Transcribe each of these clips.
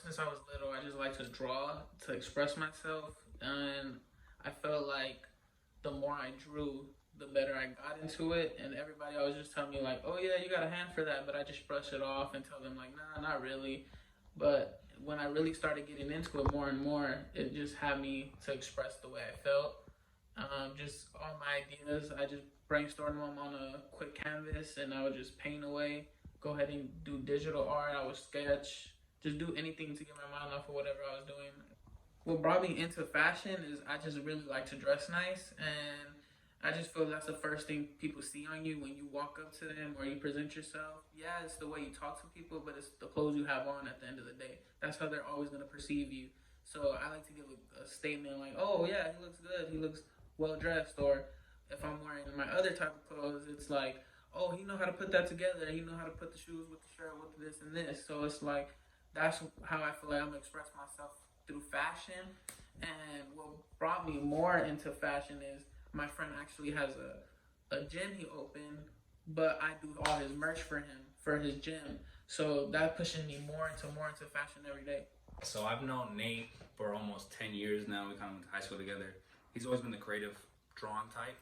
since I was little, I just like to draw to express myself, and I felt like the more I drew, the better I got into it. And everybody always just tell me like, "Oh yeah, you got a hand for that," but I just brush it off and tell them like, "Nah, not really." But when I really started getting into it more and more, it just had me to express the way I felt. Just all my ideas, I just brainstorm them on a quick canvas, and I would just paint away. Go ahead and do digital art. I would sketch, just do anything to get my mind off of whatever I was doing. What brought me into fashion is I just really like to dress nice, and I just feel that's the first thing people see on you when you walk up to them or you present yourself. Yeah, it's the way you talk to people, but it's the clothes you have on at the end of the day. That's how they're always going to perceive you. So I like to give a statement like, "Oh yeah, he looks good. He looks well dressed." Or if I'm wearing my other type of clothes, it's like, "Oh, he know how to put that together. He know how to put the shoes with the shirt with this and this." So it's like that's how I feel like I'm gonna express myself through fashion. And what brought me more into fashion is my friend actually has a gym he opened, but I do all his merch for him for his gym. So that pushing me more into fashion every day. So I've known Nate for almost 10 years now. We kind of went to high school together. He's always been the creative drawing type.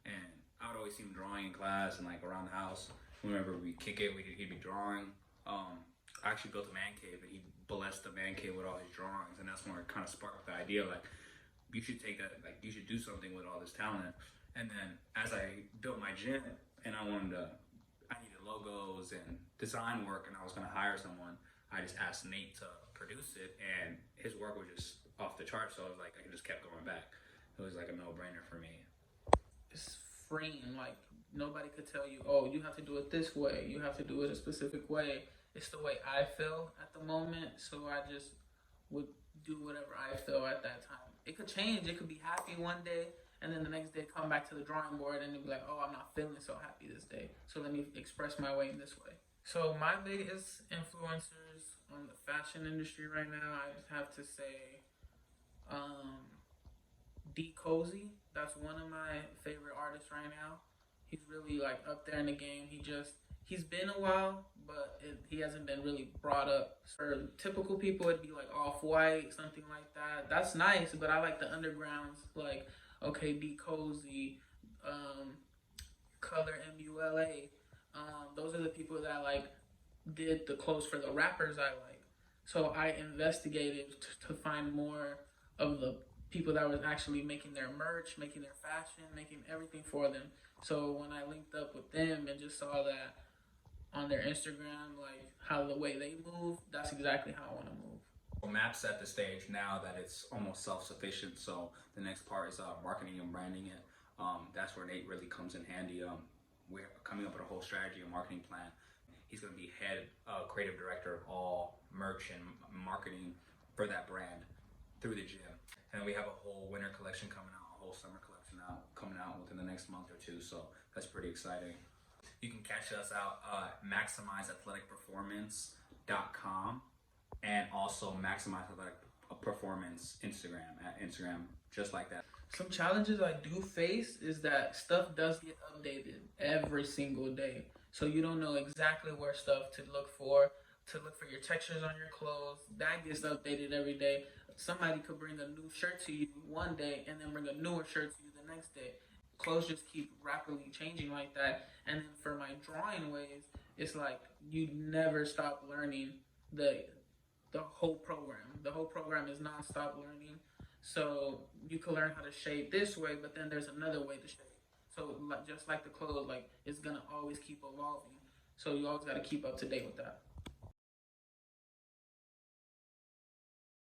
And I would always see him drawing in class and like around the house. Whenever we kick it, he'd be drawing. I actually built a man cave and he blessed the man cave with all his drawings. And that's when it kind of sparked the idea like, you should take that, like you should do something with all this talent. And then as I built my gym and I needed logos and design work and I was gonna hire someone, I just asked Nate to produce it and his work was just off the charts. So I was like, I just kept going back. It was like a no-brainer for me. It's freeing. Like nobody could tell you, "Oh, you have to do it this way. You have to do it a specific way." It's the way I feel at the moment, so I just would do whatever I feel at that time. It could change. It could be happy one day, and then the next day come back to the drawing board and it'd be like, "Oh, I'm not feeling so happy this day. So let me express my way in this way." So my biggest influencers on the fashion industry right now, I just have to say, um, D Cozy. That's one of my favorite artists right now. He's really like up there in the game. He's been a while, but he hasn't been really brought up. For typical people, it'd be like Off White, something like that. That's nice, but I like the undergrounds, like okay, D Cozy, um, Color MULA. Those are the people that like did the clothes for the rappers I like. So I investigated to find more of the people that was actually making their merch, making their fashion, making everything for them. So when I linked up with them and just saw that on their Instagram, like how the way they move, that's exactly how I want to move. Well, Map set the stage now that it's almost self-sufficient. So the next part is marketing and branding it. That's where Nate really comes in handy. We're coming up with a whole strategy and marketing plan. He's going to be head creative director of all merch and marketing for that brand through the gym. And we have a whole winter collection coming out, a whole summer collection coming out within the next month or two. So that's pretty exciting. You can catch us out maximizeathleticperformance.com and also Maximize Athletic Performance Instagram at Instagram, just like that. Some challenges I do face is that stuff does get updated every single day. So you don't know exactly where stuff to look for your textures on your clothes. That gets updated every day. Somebody could bring a new shirt to you one day and then bring a newer shirt to you the next day. Clothes just keep rapidly changing like that. And then for my drawing ways, it's like you never stop learning the whole program. The whole program is non-stop learning. So you can learn how to shade this way, but then there's another way to shade. So like, just like the clothes, like it's gonna always keep evolving. So you always gotta keep up to date with that.